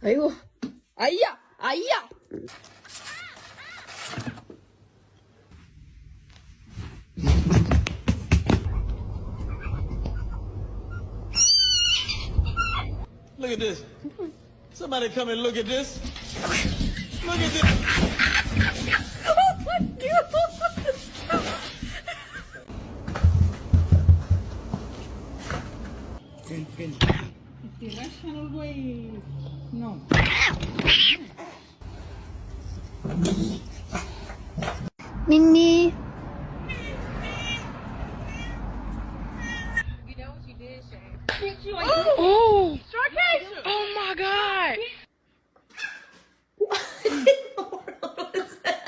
아이고, 아이야, 아이야. Look at this. Somebody come and look at this. Look at this. Irrational way. No. 민니